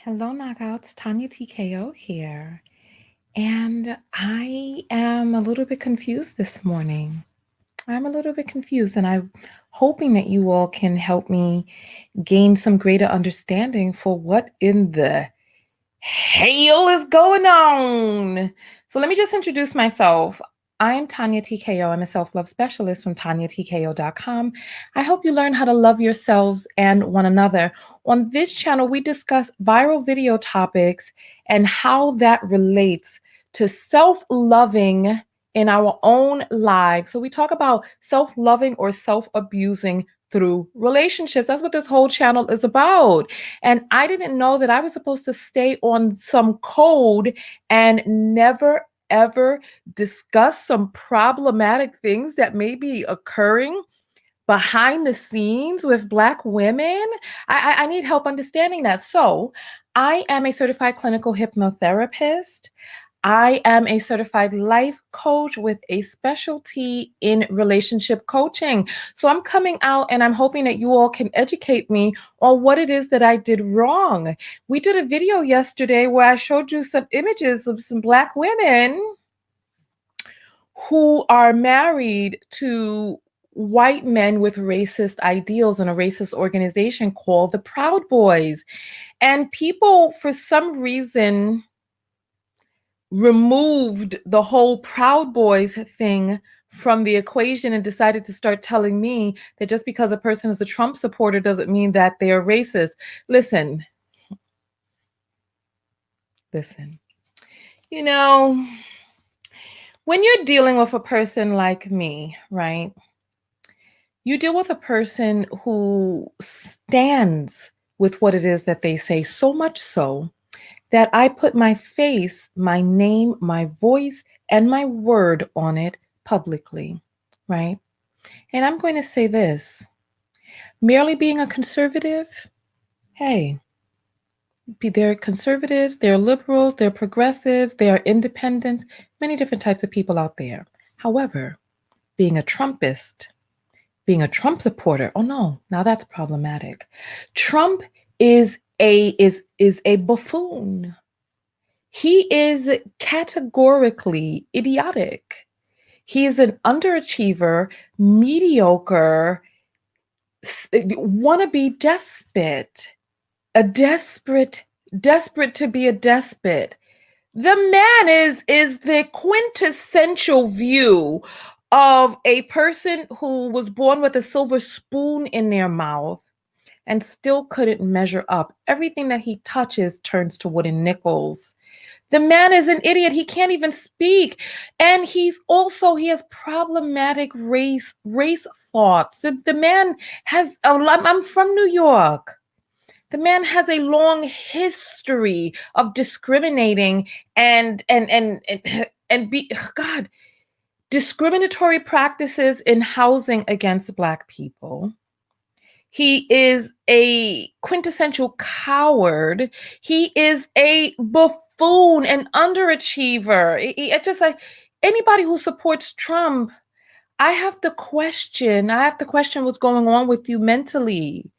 Hello, Knockouts. Tanya TKO here. And I am a little bit confused this morning. I'm a little bit confused, and I'm hoping that you all can help me gain some greater understanding for what in the hell is going on. So let me just introduce myself. I am Tanya TKO. I'm a self-love specialist from TanyaTKO.com. I help you learn how to love yourselves and one another. On this channel, we discuss viral video topics and how that relates to self-loving in our own lives. So we talk about self-loving or self-abusing through relationships. That's what this whole channel is about. And I didn't know that I was supposed to stay on some code and never ever discuss some problematic things that may be occurring behind the scenes with Black women. I need help understanding that. So I am a certified clinical hypnotherapist. I am a certified life coach with a specialty in relationship coaching. So I'm coming out and I'm hoping that you all can educate me on what it is that I did wrong. We did a video yesterday where I showed you some images of some Black women who are married to white men with racist ideals in a racist organization called the Proud Boys. And people, for some reason, removed the whole Proud Boys thing from the equation and decided to start telling me that just because a person is a Trump supporter doesn't mean that they are racist. Listen, you know, when you're dealing with a person like me, right? You deal with a person who stands with what it is that they say, so much so that I put my face, my name, my voice, and my word on it publicly, right? And I'm going to say this, merely being a conservative, hey, they're conservatives, they're liberals, they're progressives, they are independents, many different types of people out there. However, being a Trumpist, being a Trump supporter, oh no, now that's problematic. Trump is a buffoon. He is categorically idiotic. He is an underachiever, mediocre, wannabe despot, a desperate to be a despot. The man is the quintessential view of a person who was born with a silver spoon in their mouth and still couldn't measure up. Everything that he touches turns to wooden nickels. The man is an idiot. He can't even speak. And he has problematic race thoughts. The man has, I'm from New York. The man has a long history of discriminating and be God, discriminatory practices in housing against Black people. He is a quintessential coward. He is a buffoon, an underachiever. It's just like anybody who supports Trump, I have to question what's going on with you mentally.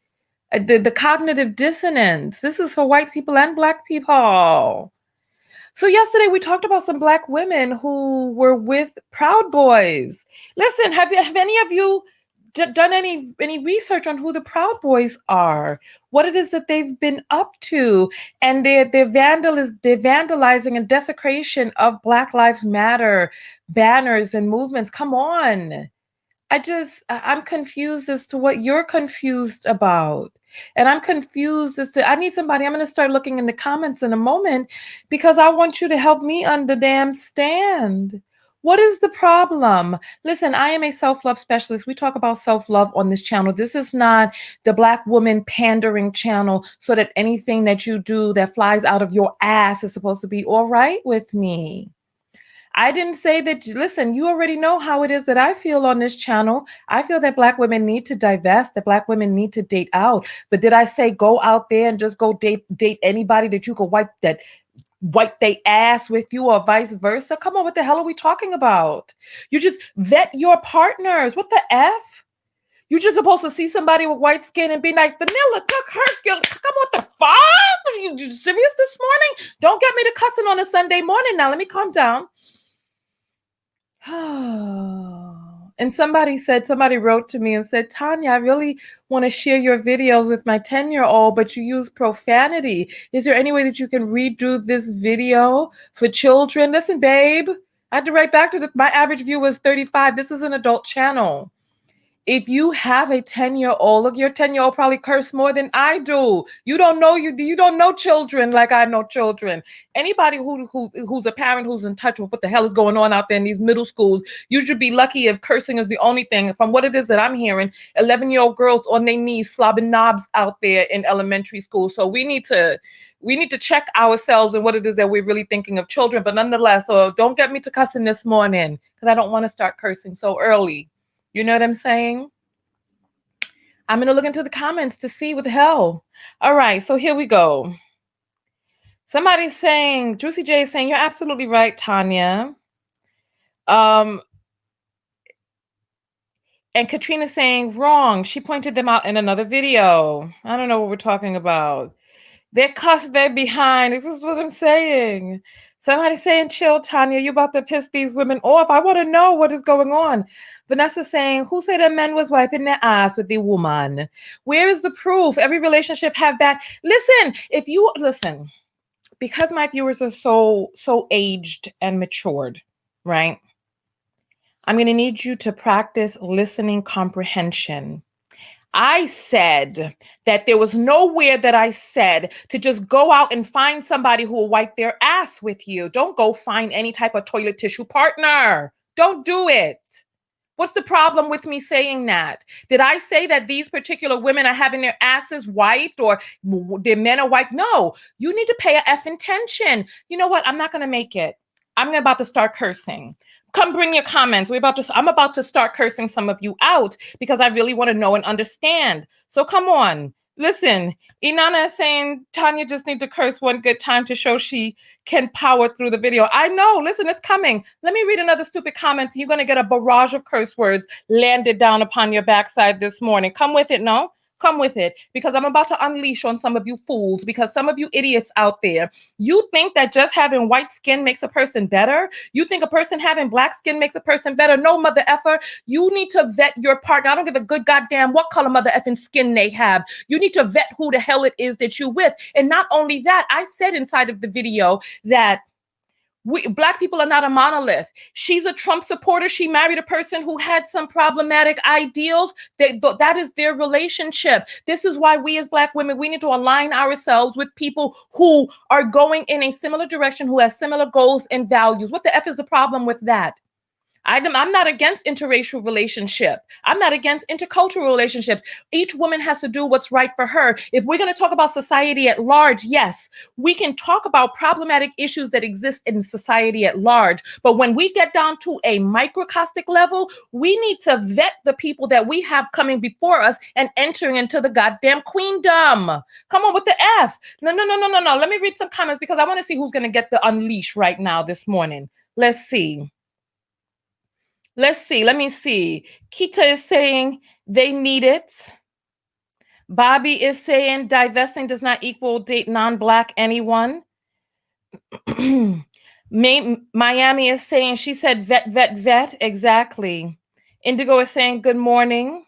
The cognitive dissonance. This is for white people and Black people. So yesterday we talked about some Black women who were with Proud Boys. Listen, have any of you done any research on who the Proud Boys are? What it is that they've been up to, and their vandalizing and desecration of Black Lives Matter banners and movements? Come on. I'm confused as to what you're confused about. And I'm confused as to, I need somebody, I'm going to start looking in the comments in a moment because I want you to help me understand. What is the problem? Listen, I am a self-love specialist. We talk about self-love on this channel. This is not the Black woman pandering channel so that anything that you do that flies out of your ass is supposed to be all right with me. I didn't say that. Listen, you already know how it is that I feel on this channel. I feel that Black women need to divest, that Black women need to date out. But did I say go out there and just go date anybody that you could wipe they ass with you or vice versa? Come on, what the hell are we talking about? You just vet your partners. What the F? You're just supposed to see somebody with white skin and be like, vanilla, duck, Hercules. Come on, what the fuck? You serious this morning? Don't get me to cussing on a Sunday morning. Now let me calm down. And somebody wrote to me and said, Tanya, I really want to share your videos with my 10-year-old, but you use profanity. Is there any way that you can redo this video for children? Listen, babe, I had to write back to my average view was 35. This is an adult channel. If you have a 10-year-old, look, your 10-year-old probably curse more than I do. You don't know children like I know children. Anybody who's a parent who's in touch with what the hell is going on out there in these middle schools, you should be lucky if cursing is the only thing. From what it is that I'm hearing, 11-year-old girls on their knees slobbing knobs out there in elementary school. So we need to check ourselves and what it is that we're really thinking of children. But nonetheless, so don't get me to cussing this morning because I don't want to start cursing so early. You know what I'm saying? I'm going to look into the comments to see what the hell. All right, so here we go. Somebody's saying, Juicy J is saying, you're absolutely right, Tanya. And Katrina's saying, wrong. She pointed them out in another video. I don't know what we're talking about. They're cussed, they're behind. This is what I'm saying. Somebody's saying, chill, Tanya, you're about to piss these women off. I want to know what is going on. Vanessa saying, who said a man was wiping their ass with the woman? Where is the proof? Every relationship have that. Listen, because my viewers are so aged and matured, right? I'm going to need you to practice listening comprehension. I said that there was nowhere that I said to just go out and find somebody who will wipe their ass with you. Don't go find any type of toilet tissue partner. Don't do it. What's the problem with me saying that? Did I say that these particular women are having their asses wiped or their men are wiped? No, you need to pay a effing attention. You know what? I'm not going to make it. I'm about to start cursing. Come bring your comments. I'm about to start cursing some of you out because I really want to know and understand. So come on. Listen, Inanna is saying Tanya just need to curse one good time to show she can power through the video. I know. Listen, it's coming. Let me read another stupid comment. You're going to get a barrage of curse words landed down upon your backside this morning. Come with it, no? Come with it, because I'm about to unleash on some of you fools, because some of you idiots out there, you think that just having white skin makes a person better? You think a person having black skin makes a person better? No, mother effer. You need to vet your partner. I don't give a good goddamn what color mother effing skin they have. You need to vet who the hell it is that you with. And not only that, I said inside of the video that Black people are not a monolith. She's a Trump supporter. She married a person who had some problematic ideals. That is their relationship. This is why we as Black women, we need to align ourselves with people who are going in a similar direction, who has similar goals and values. What the F is the problem with that? I'm not against interracial relationship. I'm not against intercultural relationships. Each woman has to do what's right for her. If we're going to talk about society at large, yes, we can talk about problematic issues that exist in society at large. But when we get down to a microcosmic level, we need to vet the people that we have coming before us and entering into the goddamn queendom. Come on with the F. No. Let me read some comments because I want to see who's going to get the unleash right now this morning. Let's see. Let me see. Kita is saying they need it. Bobby is saying divesting does not equal date non-Black anyone. Miami is saying, she said vet. Exactly. Indigo is saying good morning.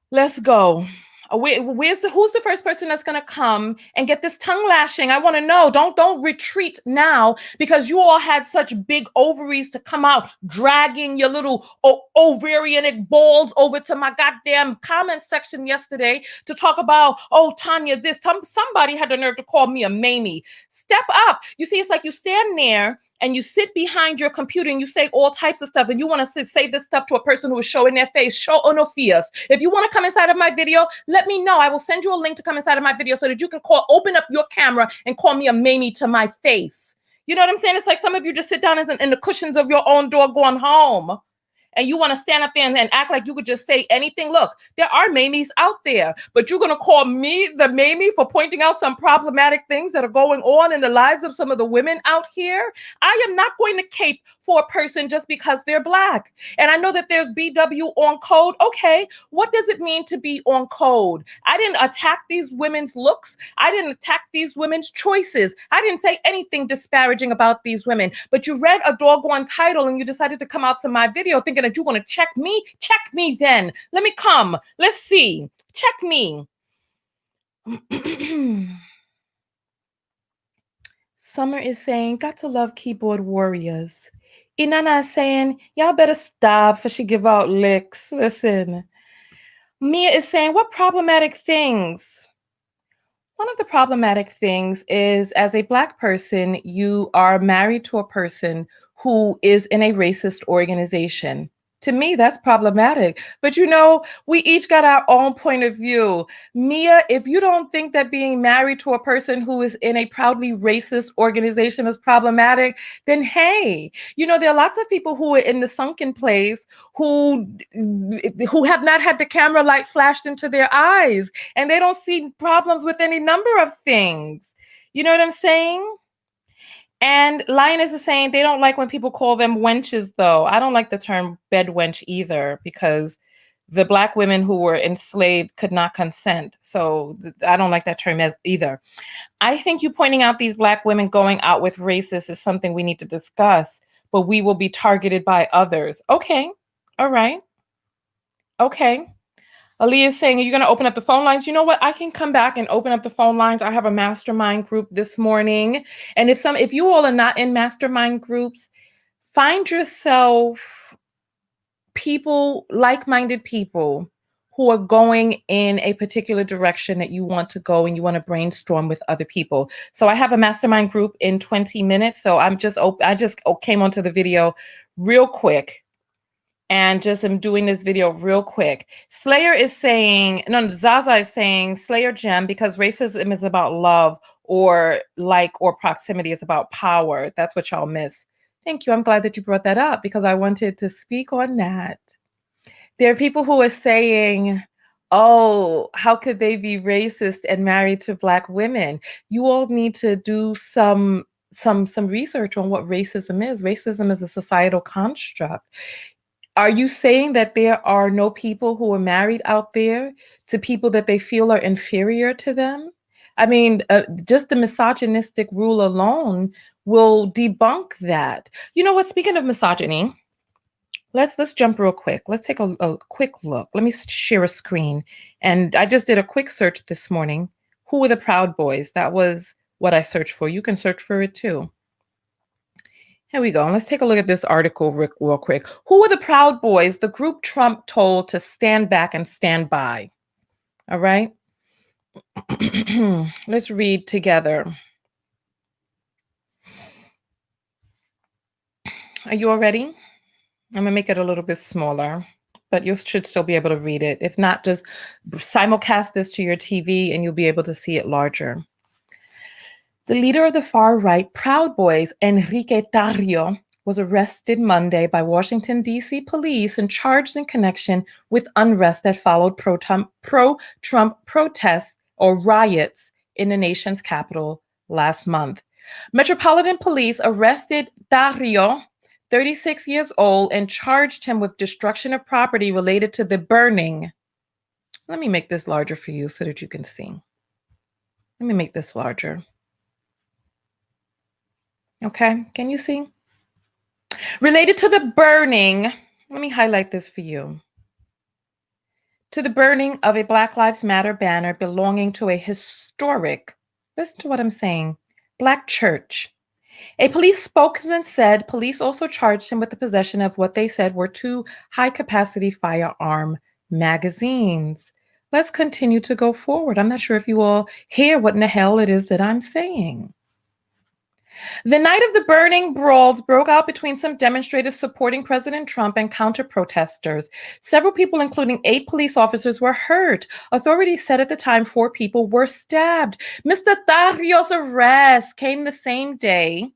Let's go. Who's the first person that's going to come and get this tongue lashing? I want to know. Don't retreat now, because you all had such big ovaries to come out dragging your little ovarianic balls over to my goddamn comment section yesterday to talk about, oh, Tanya, somebody had the nerve to call me a Mamie. Step up. You see, it's like you stand there and you sit behind your computer and you say all types of stuff, and you want to say this stuff to a person who is showing their face. Show no fears. If you want to come inside of my video, let me know. I will send you a link to come inside of my video so that you can open up your camera and call me a Mamie to my face. You know what I'm saying? It's like some of you just sit down in the cushions of your own doggone home. and you want to stand up there and act like you could just say anything. Look, there are Mamies out there, but you're going to call me the Mamie for pointing out some problematic things that are going on in the lives of some of the women out here? I am not going to cape for a person just because they're Black. And I know that there's BW on code. Okay, what does it mean to be on code? I didn't attack these women's looks. I didn't attack these women's choices. I didn't say anything disparaging about these women. But you read a doggone title and you decided to come out to my video thinking that you want to check me. Check me then. Let me come. Let's see. Check me. Summer is saying, got to love keyboard warriors. Inanna is saying, y'all better stop for she give out licks. Listen. Mia is saying, what problematic things? One of the problematic things is, as a Black person, you are married to a person who is in a racist organization. To me, that's problematic. But you know, we each got our own point of view. Mia, if you don't think that being married to a person who is in a proudly racist organization is problematic, then hey, you know, there are lots of people who are in the sunken place who have not had the camera light flashed into their eyes, and they don't see problems with any number of things. You know what I'm saying? And Lioness is saying they don't like when people call them wenches, though. I don't like the term bed wench either, because the Black women who were enslaved could not consent. So I don't like that term as either. I think you pointing out these Black women going out with racists is something we need to discuss, but we will be targeted by others. Okay. All right. Okay. Aaliyah is saying, are you going to open up the phone lines? You know what? I can come back and open up the phone lines. I have a mastermind group this morning. And if you all are not in mastermind groups, find yourself people, like-minded people who are going in a particular direction that you want to go, and you want to brainstorm with other people. So I have a mastermind group in 20 minutes. So I just came onto the video real quick. And just am doing this video real quick. Slayer is saying, no, Zaza is saying, Slayer Gem, because racism is about love or proximity is about power. That's what y'all miss. Thank you. I'm glad that you brought that up because I wanted to speak on that. There are people who are saying, oh, how could they be racist and married to Black women? You all need to do some research on what racism is. Racism is a societal construct. Are you saying that there are no people who are married out there to people that they feel are inferior to them? I mean, just the misogynistic rule alone will debunk that. You know what? Speaking of misogyny, let's jump real quick. Let's take a quick look. Let me share a screen. And I just did a quick search this morning. Who were the Proud Boys? That was what I searched for. You can search for it too. Here we go. Let's take a look at this article real quick. Who are the Proud Boys? The group Trump told to stand back and stand by. All right. Let's read together. Are you all ready? I'm going to make it a little bit smaller, but you should still be able to read it. If not, just simulcast this to your TV and you'll be able to see it larger. The leader of the far-right Proud Boys, Enrique Tarrio, was arrested Monday by Washington, D.C. police and charged in connection with unrest that followed pro-Trump protests or riots in the nation's capital last month. Metropolitan Police arrested Tarrio, 36 years old, and charged him with destruction of property related to the burning. Let me make this larger for you so that you can see. Let me make this larger. Okay, can you see? Related to the burning, let me highlight this for you. To the burning of a Black Lives Matter banner belonging to a historic, listen to what I'm saying, Black church. A police spokesman said police also charged him with the possession of what they said were 2 high-capacity firearm magazines. Let's continue to go forward. I'm not sure if you all hear what in the hell it is that I'm saying. The night of the burning brawls broke out between some demonstrators supporting President Trump and counter-protesters. Several people, including 8 police officers, were hurt. Authorities said at the time 4 people were stabbed. Mr. Tarrio's arrest came the same day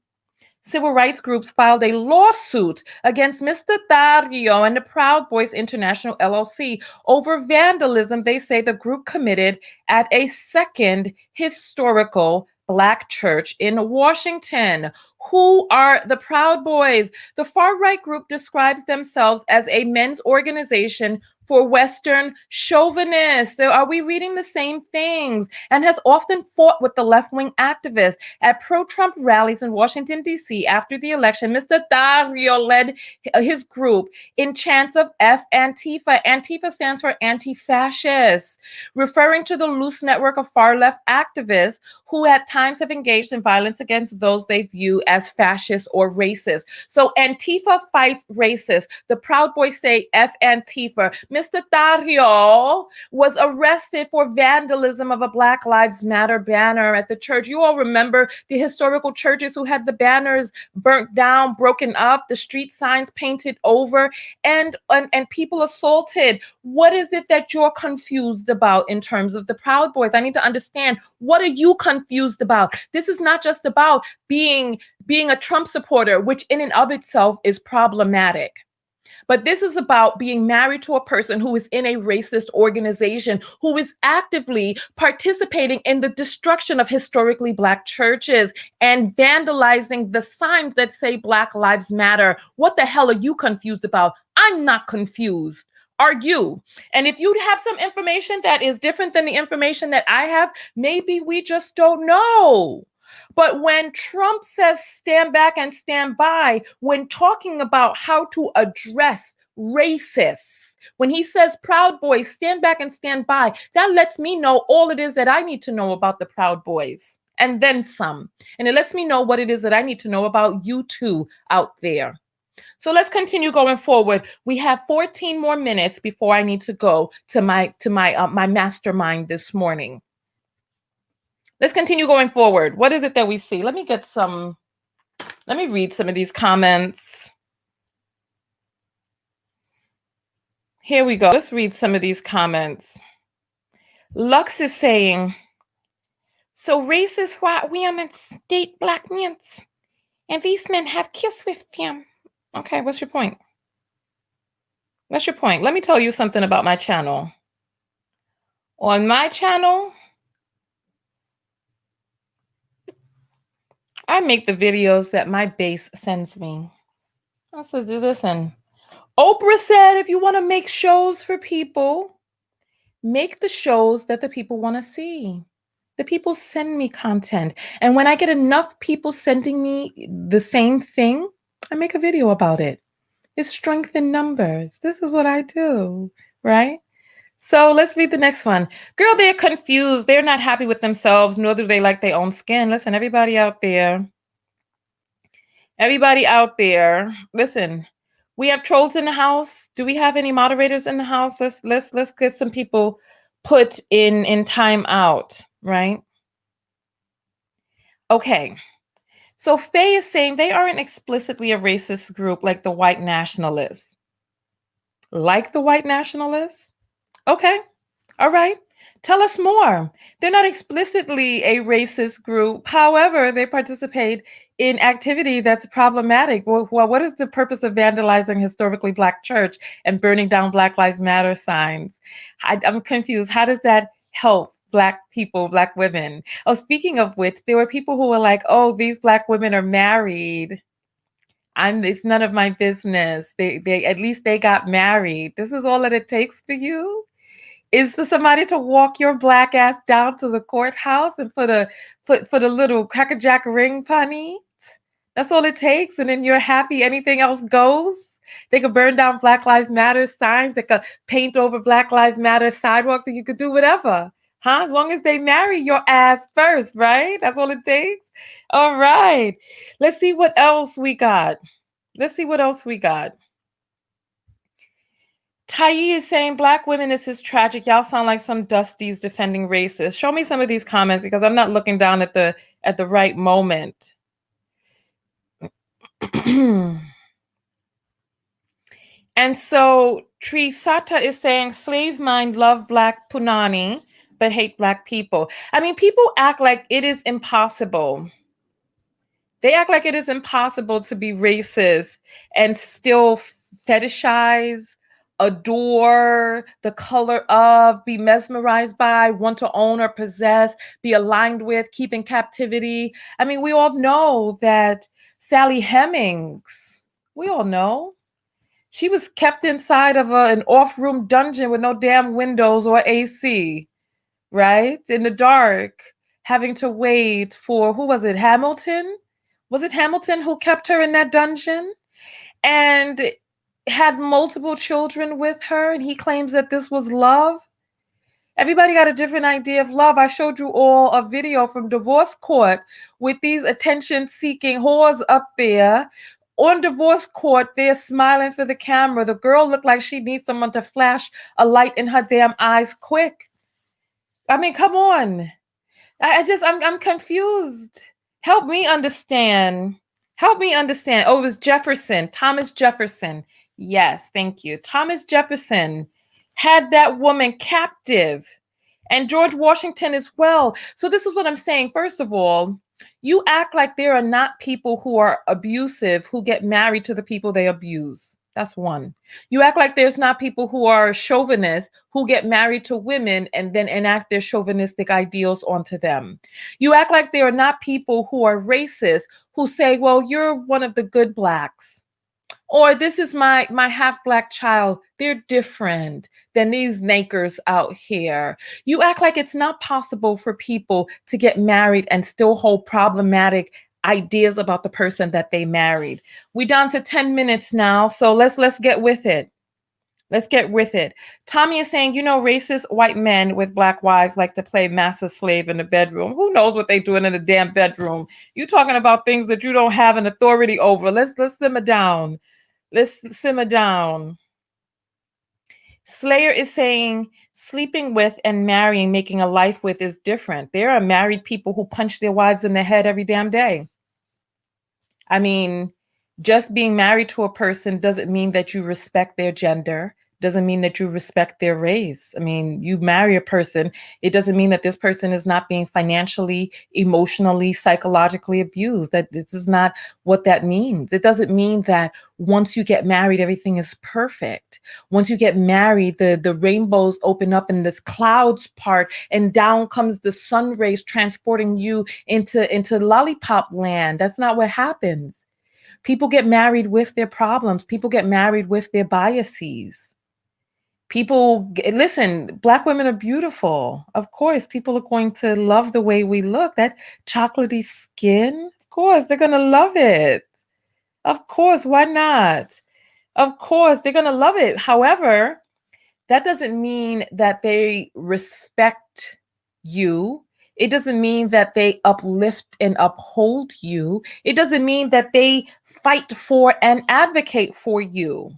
civil rights groups filed a lawsuit against Mr. Dario and the Proud Boys International LLC over vandalism they say the group committed at a second historical Black church in Washington. Who are the Proud Boys? The far-right group describes themselves as a men's organization for Western chauvinists. So are we reading the same things? And has often fought with the left-wing activists. At pro-Trump rallies in Washington, D.C. after the election, Mr. Dario led his group in chants of F Antifa. Antifa stands for anti-fascist, referring to the loose network of far-left activists who at times have engaged in violence against those they view as fascist or racist. So Antifa fights racists. The Proud Boys say F Antifa. Mr. Dario was arrested for vandalism of a Black Lives Matter banner at the church. You all remember the historical churches who had the banners burnt down, broken up, the street signs painted over, and people assaulted. What is it that you're confused about in terms of the Proud Boys? I need to understand, what are you confused about? This is not just about being a Trump supporter, which in and of itself is problematic. But this is about being married to a person who is in a racist organization, who is actively participating in the destruction of historically Black churches and vandalizing the signs that say Black Lives Matter. What the hell are you confused about? I'm not confused. Are you? And if you have some information that is different than the information that I have, maybe we just don't know. But when Trump says stand back and stand by, when talking about how to address racists, when he says Proud Boys, stand back and stand by, that lets me know all it is that I need to know about the Proud Boys, and then some. And it lets me know what it is that I need to know about you two out there. So let's continue going forward. We have 14 more minutes before I need to go to my mastermind this morning. Let's continue going forward. What is it that we see? Let me read some of these comments. Here we go. Let's read some of these comments. Lux is saying, so racist white women date Black men, and these men have kissed with them. Okay, what's your point? What's your point? Let me tell you something about my channel. On my channel, I make the videos that my base sends me. I said, listen, Oprah said if you want to make shows for people, make the shows that the people want to see. The people send me content. And when I get enough people sending me the same thing, I make a video about it. It's strength in numbers. This is what I do, right? So let's read the next one. Girl, they're confused. They're not happy with themselves, nor do they like their own skin. Listen, everybody out there, listen, we have trolls in the house. Do we have any moderators in the house? Let's get some people put in time out, right? Okay. So Faye is saying they aren't explicitly a racist group like the white nationalists. Like the white nationalists? Okay. All right. Tell us more. They're not explicitly a racist group. However, they participate in activity that's problematic. Well, what is the purpose of vandalizing historically Black church and burning down Black Lives Matter signs? I'm confused. How does that help Black people, Black women? Oh, speaking of which, there were people who were like, oh, these Black women are married. It's none of my business. They at least they got married. This is all that it takes for you? Is for somebody to walk your Black ass down to the courthouse and put a little Cracker Jack ring punny? That's all it takes, and then you're happy. Anything else goes. They could burn down Black Lives Matter signs. They could paint over Black Lives Matter sidewalks, and you could do whatever, huh? As long as they marry your ass first, right? That's all it takes. All right. Let's see what else we got. Tai is saying Black women, this is tragic. Y'all sound like some dusties defending racists. Show me some of these comments because I'm not looking down at the right moment. And so Trisata is saying slave mind love Black punani but hate Black people. I mean, people act like it is impossible They act like it is impossible to be racist and still fetishize, adore the color of, be mesmerized by, want to own or possess, be aligned with, keep in captivity. I mean, we all know that Sally Hemings, we all know, she was kept inside of an off-room dungeon with no damn windows or AC, right? In the dark, having to wait for, who was it, Hamilton? Was it Hamilton who kept her in that dungeon and had multiple children with her? And he claims that this was love. Everybody got a different idea of love. I showed you all a video from divorce court with these attention-seeking whores up there. On divorce court, they're smiling for the camera. The girl looked like she needs someone to flash a light in her damn eyes quick. I mean, come on. I'm confused. Help me understand. Help me understand. Oh, it was Jefferson, Thomas Jefferson. Yes, thank you. Thomas Jefferson had that woman captive, and George Washington as well. So this is what I'm saying. First of all, you act like there are not people who are abusive who get married to the people they abuse. That's one. You act like there's not people who are chauvinists who get married to women and then enact their chauvinistic ideals onto them. You act like there are not people who are racist who say, well, you're one of the good blacks. Or this is my half black child. They're different than these nakers out here. You act like it's not possible for people to get married and still hold problematic ideas about the person that they married. We down to 10 minutes now, so let's get with it. Let's get with it. Tommy is saying, racist white men with black wives like to play master slave in the bedroom. Who knows what they're doing in the damn bedroom? You talking about things that you don't have an authority over. Let's simmer down. Let's simmer down. Slayer is saying sleeping with and marrying, making a life with is different. There are married people who punch their wives in the head every damn day. I mean, just being married to a person doesn't mean that you respect their gender, doesn't mean that you respect their race. I mean, you marry a person, it doesn't mean that this person is not being financially, emotionally, psychologically abused. That this is not what that means. It doesn't mean that once you get married, everything is perfect. Once you get married, the rainbows open up and the clouds part, and down comes the sun rays transporting you into lollipop land. That's not what happens. People get married with their problems. People get married with their biases. Listen, Black women are beautiful. Of course, people are going to love the way we look. That chocolatey skin, of course, they're going to love it. Of course, why not? Of course, they're going to love it. However, that doesn't mean that they respect you. It doesn't mean that they uplift and uphold you. It doesn't mean that they fight for and advocate for you.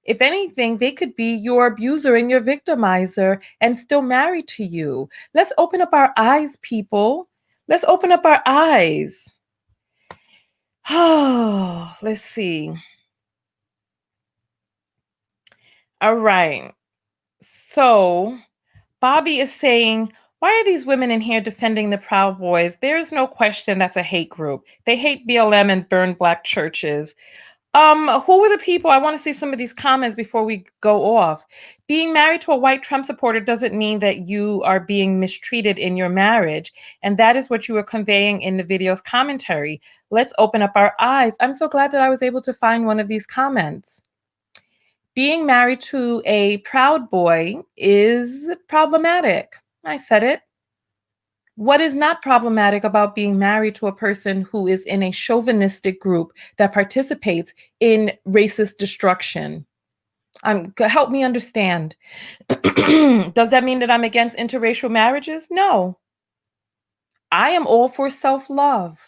If anything, they could be your abuser and your victimizer and still married to you. Let's open up our eyes, people. Let's open up our eyes. Oh, let's see. All right. So Bobby is saying, why are these women in here defending the Proud Boys? There's no question that's a hate group. They hate BLM and burn Black churches. Who were the people? I want to see some of these comments before we go off. Being married to a white Trump supporter doesn't mean that you are being mistreated in your marriage. And that is what you were conveying in the video's commentary. Let's open up our eyes. I'm so glad that I was able to find one of these comments. Being married to a Proud Boy is problematic. I said it. What is not problematic about being married to a person who is in a chauvinistic group that participates in racist destruction? Help me understand. Does that mean that I'm against interracial marriages? No. I am all for self-love.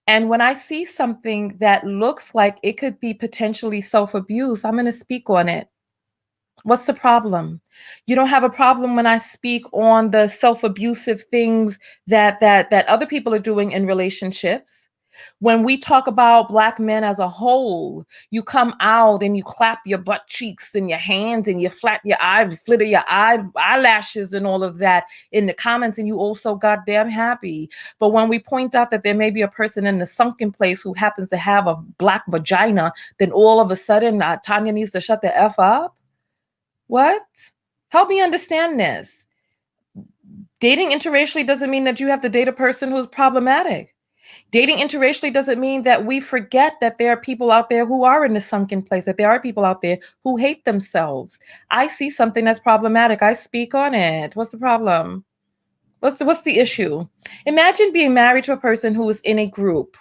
And when I see something that looks like it could be potentially self-abuse, I'm going to speak on it. What's the problem? You don't have a problem when I speak on the self-abusive things that other people are doing in relationships. When we talk about Black men as a whole, you come out and you clap your butt cheeks and your hands and you flap your eyes, flitter your eyelashes and all of that in the comments, and you also goddamn happy. But when we point out that there may be a person in the sunken place who happens to have a Black vagina, then all of a sudden Tanya needs to shut the F up? What? Help me understand this. Dating interracially doesn't mean that you have to date a person who's problematic. Dating interracially doesn't mean that we forget that there are people out there who are in the sunken place, that there are people out there who hate themselves. I see something that's problematic. I speak on it. What's the problem? What's the issue? Imagine being married to a person who is in a group.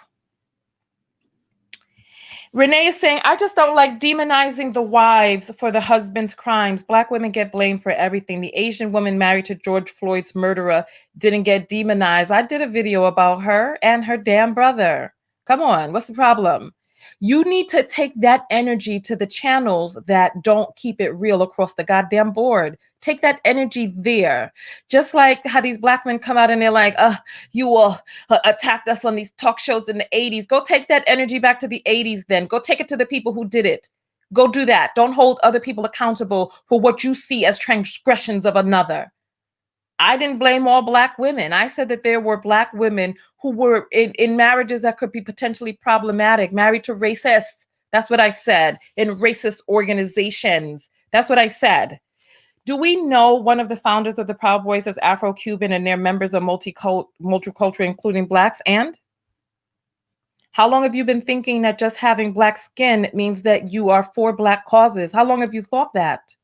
Renee is saying, I just don't like demonizing the wives for the husband's crimes. Black women get blamed for everything. The Asian woman married to George Floyd's murderer didn't get demonized. I did a video about her and her damn brother. Come on, what's the problem? You need to take that energy to the channels that don't keep it real across the goddamn board. Take that energy there. Just like how these Black men come out and they're like, you all attacked us on these talk shows in the 80s. Go take that energy back to the 80s then. Go take it to the people who did it. Go do that. Don't hold other people accountable for what you see as transgressions of another. I didn't blame all Black women. I said that there were Black women who were in marriages that could be potentially problematic, married to racists. That's what I said. In racist organizations. That's what I said. Do we know one of the founders of the Proud Boys is Afro-Cuban and their members are multicultural, including Blacks? And how long have you been thinking that just having Black skin means that you are for Black causes? How long have you thought that?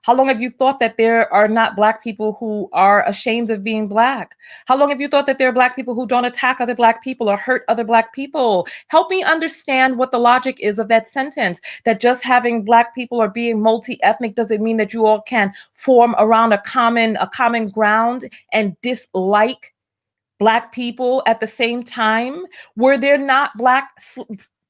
How long have you thought that there are not Black people who are ashamed of being Black? How long have you thought that there are Black people who don't attack other Black people or hurt other Black people? Help me understand what the logic is of that sentence, that just having Black people or being multi-ethnic doesn't mean that you all can form around a common ground and dislike Black people at the same time. Were there not Black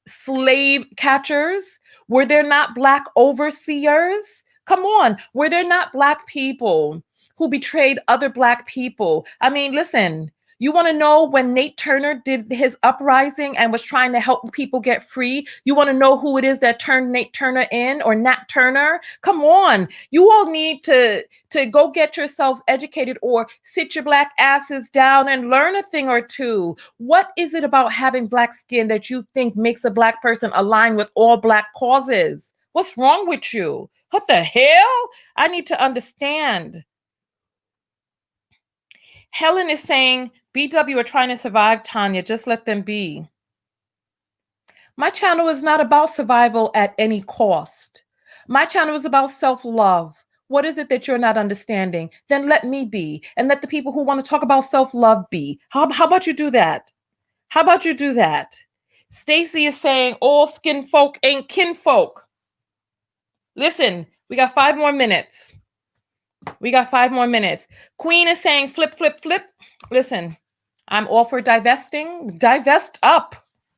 slave catchers? Were there not Black overseers? Come on, were there not Black people who betrayed other Black people? I mean, listen, you want to know when Nate Turner did his uprising and was trying to help people get free? You want to know who it is that turned Nate Turner in, or Nat Turner? Come on, you all need to go get yourselves educated or sit your Black asses down and learn a thing or two. What is it about having Black skin that you think makes a Black person align with all Black causes? What's wrong with you? What the hell? I need to understand. Helen is saying, BW are trying to survive, Tanya. Just let them be. My channel is not about survival at any cost. My channel is about self-love. What is it that you're not understanding? Then let me be, and let the people who want to talk about self-love be. How about you do that? How about you do that? Stacy is saying, all skin folk ain't kinfolk. Listen, we got 5 more minutes. We got 5 more minutes. Queen is saying flip, flip, flip. Listen, I'm all for divesting. Divest up.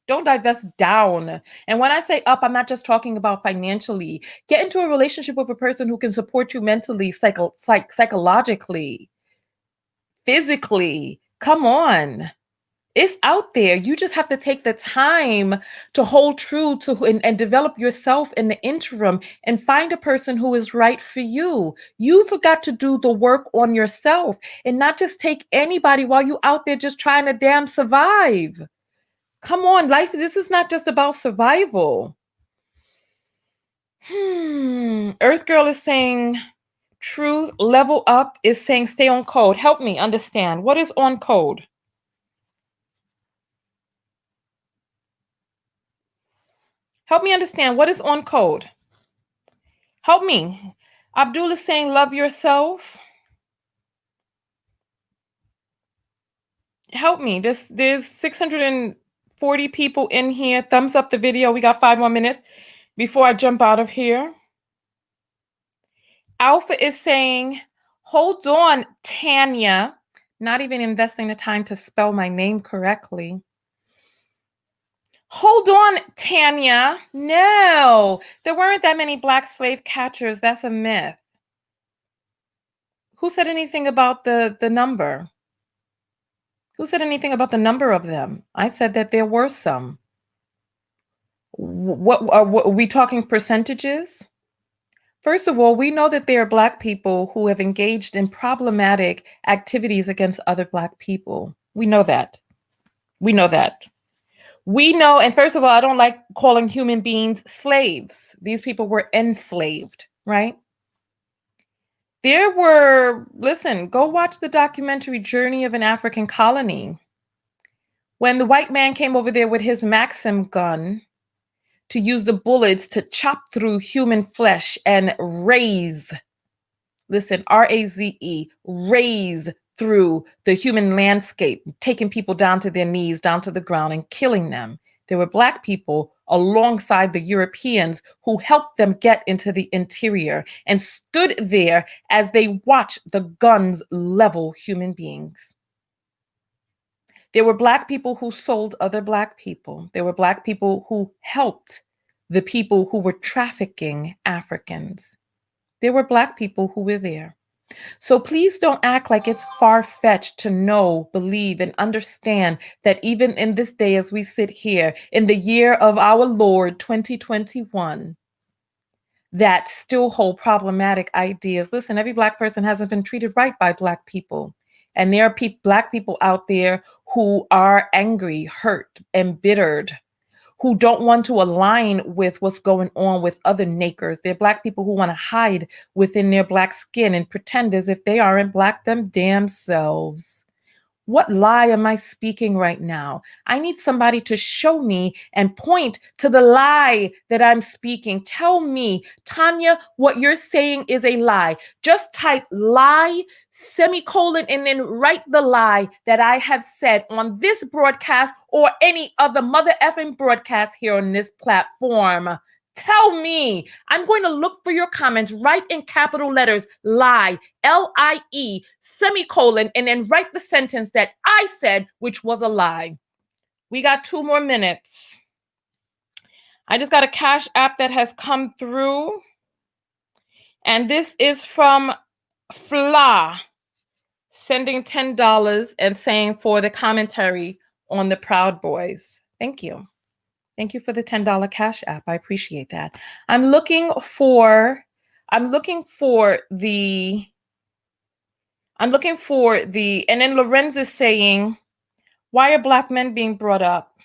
Don't divest down. And when I say up, I'm not just talking about financially. Get into a relationship with a person who can support you mentally, psychologically, physically. Come on. It's out there. You just have to take the time to hold true to and develop yourself in the interim and find a person who is right for you. You've got to do the work on yourself and not just take anybody while you out there just trying to damn survive. Come on, life, this is not just about survival. Earth Girl is saying truth, level up is saying stay on code. Help me understand. What is on code? Help me understand, what is on code? Help me. Abdul is saying, love yourself. Help me. There's 640 people in here. Thumbs up the video. We got 5 more minutes before I jump out of here. Alpha is saying, hold on, Tanya. Not even investing the time to spell my name correctly. Hold on, Tanya. No, there weren't that many Black slave catchers. That's a myth. Who said anything about the number? Who said anything about the number of them? I said that there were some. What are we talking percentages? First of all, we know that there are Black people who have engaged in problematic activities against other Black people. We know that. We know that. We know, and first of all, I don't like calling human beings slaves. These people were enslaved, right? There were, listen, go watch the documentary Journey of an African Colony. When the white man came over there with his Maxim gun to use the bullets to chop through human flesh and raze, listen, R-A-Z-E, raze through the human landscape, taking people down to their knees, down to the ground, and killing them. There were Black people alongside the Europeans who helped them get into the interior and stood there as they watched the guns level human beings. There were Black people who sold other Black people. There were Black people who helped the people who were trafficking Africans. There were Black people who were there. So please don't act like it's far-fetched to know, believe, and understand that even in this day as we sit here in the year of our Lord 2021, that still hold problematic ideas. Listen, every Black person hasn't been treated right by Black people. And there are Black people out there who are angry, hurt, embittered, who don't want to align with what's going on with other nakers. They're Black people who want to hide within their Black skin and pretend as if they aren't Black them damn selves. What lie am I speaking right now? I need somebody to show me and point to the lie that I'm speaking. Tell me, Tanya, what you're saying is a lie. Just type lie, semicolon, and then write the lie that I have said on this broadcast or any other mother effing broadcast here on this platform. Tell me. I'm going to look for your comments. Write in capital letters, lie, L-I-E, semicolon, and then write the sentence that I said, which was a lie. We got 2 more minutes. I just got a Cash App that has come through. And this is from Fla, sending $10 and saying for the commentary on the Proud Boys. Thank you. Thank you for the $10 Cash App. I appreciate that. I'm looking for the, and then Lorenz is saying, why are Black men being brought up?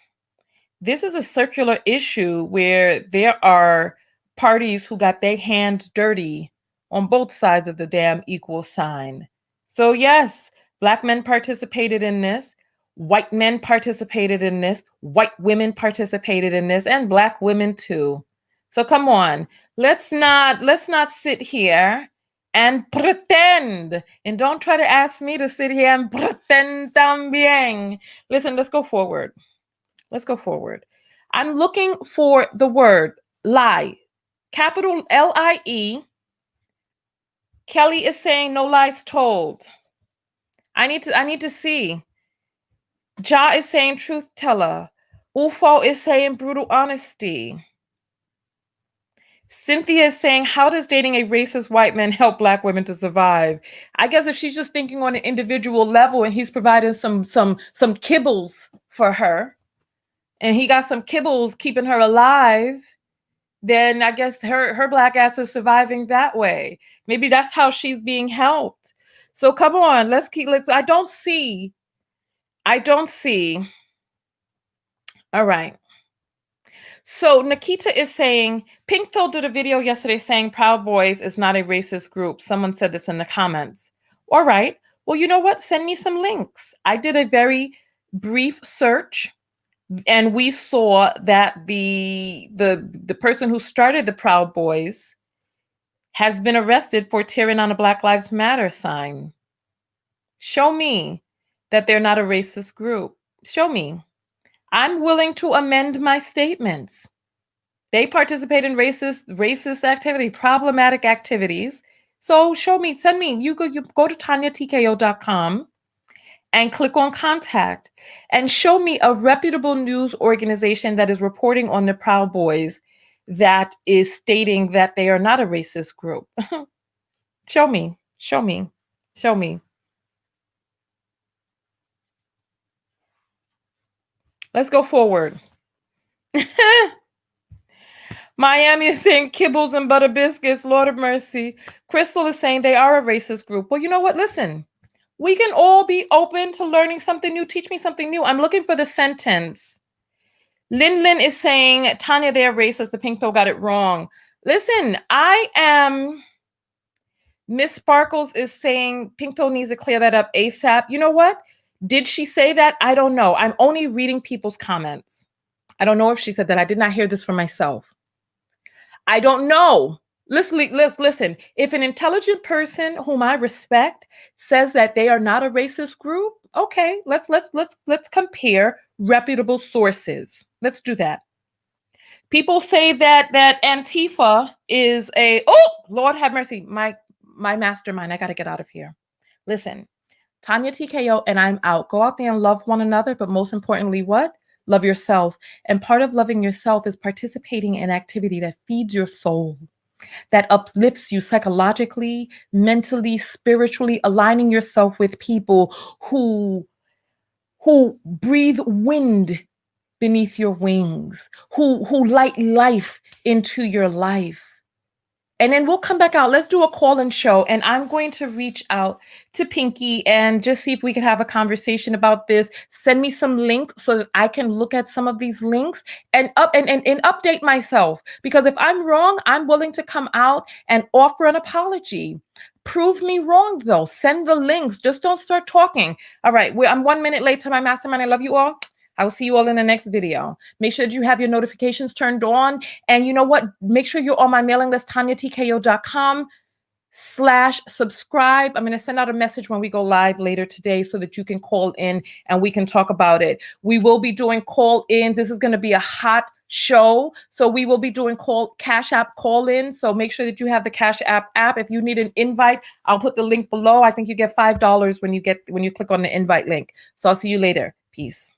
This is a circular issue where there are parties who got their hands dirty on both sides of the damn equal sign. So yes, Black men participated in this. White men participated in this, white women participated in this, and Black women too. So come on, let's not sit here and pretend. And don't try to ask me to sit here and pretend también. Listen, let's go forward. Let's go forward. I'm looking for the word lie, capital L-I-E. Kelly is saying no lies told. I need to see. Ja is saying truth teller. Ufo is saying brutal honesty. Cynthia is saying, how does dating a racist white man help Black women to survive? I guess if she's just thinking on an individual level and he's providing some kibbles for her, and he got some kibbles keeping her alive, then I guess her Black ass is surviving that way. Maybe that's how she's being helped. So come on, I don't see. All right. So Nikita is saying, Pinkpill did a video yesterday saying Proud Boys is not a racist group. Someone said this in the comments. All right. Well, you know what? Send me some links. I did a very brief search and we saw that the person who started the Proud Boys has been arrested for tearing on a Black Lives Matter sign. Show me that they're not a racist group. Show me. I'm willing to amend my statements. They participate in racist activity, problematic activities. So show me, send me. You go to TanyaTKO.com and click on contact and show me a reputable news organization that is reporting on the Proud Boys that is stating that they are not a racist group. Show me. Let's go forward. Miami is saying kibbles and butter biscuits. Lord of mercy. Crystal is saying they are a racist group. Well, you know what? Listen, we can all be open to learning something new. Teach me something new. I'm looking for the sentence. Lin is saying, Tanya, they're racist. The pink pill got it wrong. Listen, I am... Miss Sparkles is saying pink pill needs to clear that up ASAP. You know what? Did she say that? I don't know. I'm only reading people's comments. I don't know if she said that. I did not hear this for myself. I don't know. Listen. If an intelligent person whom I respect says that they are not a racist group, okay, let's compare reputable sources. Let's do that. People say that Antifa is a... Oh, Lord have mercy. My mastermind. I got to get out of here. Listen, Tanya TKO, and I'm out. Go out there and love one another, but most importantly, what? Love yourself. And part of loving yourself is participating in activity that feeds your soul, that uplifts you psychologically, mentally, spiritually, aligning yourself with people who breathe wind beneath your wings, who light life into your life. And then we'll come back out. Let's do a call-in show. And I'm going to reach out to Pinky and just see if we can have a conversation about this. Send me some links so that I can look at some of these links and update myself. Because if I'm wrong, I'm willing to come out and offer an apology. Prove me wrong, though. Send the links. Just don't start talking. All right. I'm 1 minute late to my mastermind. I love you all. I will see you all in the next video. Make sure that you have your notifications turned on. And you know what? Make sure you're on my mailing list, TanyaTKO.com/subscribe. I'm going to send out a message when we go live later today so that you can call in and we can talk about it. We will be doing call-ins. This is going to be a hot show. So we will be doing Cash App call-in. So make sure that you have the Cash App app. If you need an invite, I'll put the link below. I think you get $5 when you click on the invite link. So I'll see you later. Peace.